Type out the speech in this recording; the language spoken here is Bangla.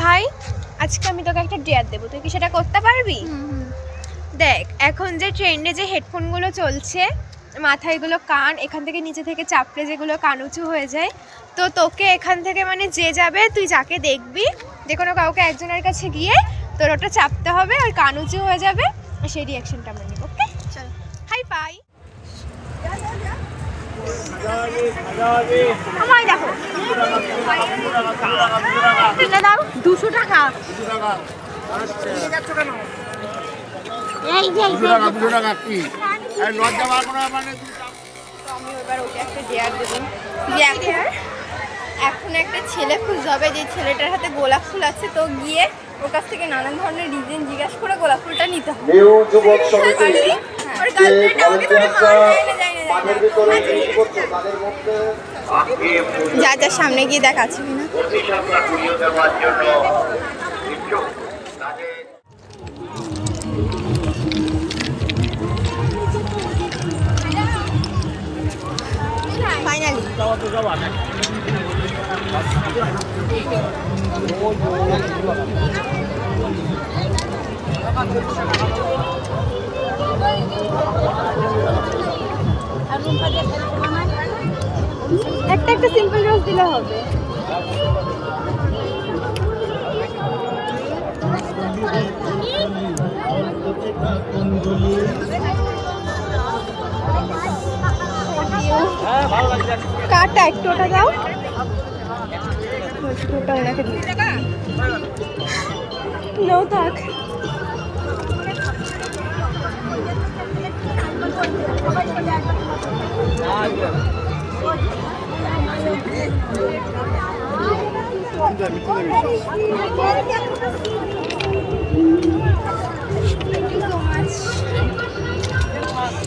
ভাই আজকে আমি তোকে একটা ডেয়ার দেবো, তুই কি সেটা করতে পারবি? দেখ এখন যে ট্রেন্ডে যে হেডফোনগুলো চলছে, মাথায় এগুলো কান এখান থেকে নিচে থেকে চাপলে যেগুলো কান উঁচু হয়ে যায়, তো তোকে এখান থেকে মানে যে যাবে তুই যাকে দেখবি যে কোনো কাউকে একজনের কাছে গিয়ে তোর ওটা চাপতে হবে আর কান উঁচু হয়ে যাবে, আর সেই রিয়াকশনটা আমরা নেব। ওকে চল, হাই ফাই। আমায় দেখো দাও 200 টাকা। আমি এবার ওকে একটা ডেয়ার দেবো যে এখন একটা ছেলে খুঁজতে হবে, যে ছেলেটার হাতে গোলাপ ফুল আছে, তো গিয়ে ওর কাছ থেকে নানান ধরনের রিজন জিজ্ঞাসা করে গোলাপ ফুলটা নিতে হবে। যা যা সামনে গিয়ে দেখাচ্ছি না। ফাইনালি একটা একটা সিম্পল রোজ দিলে হবে। কাটা একটু ওটা দাও, ওটা ওনাকে দিই নো থাক।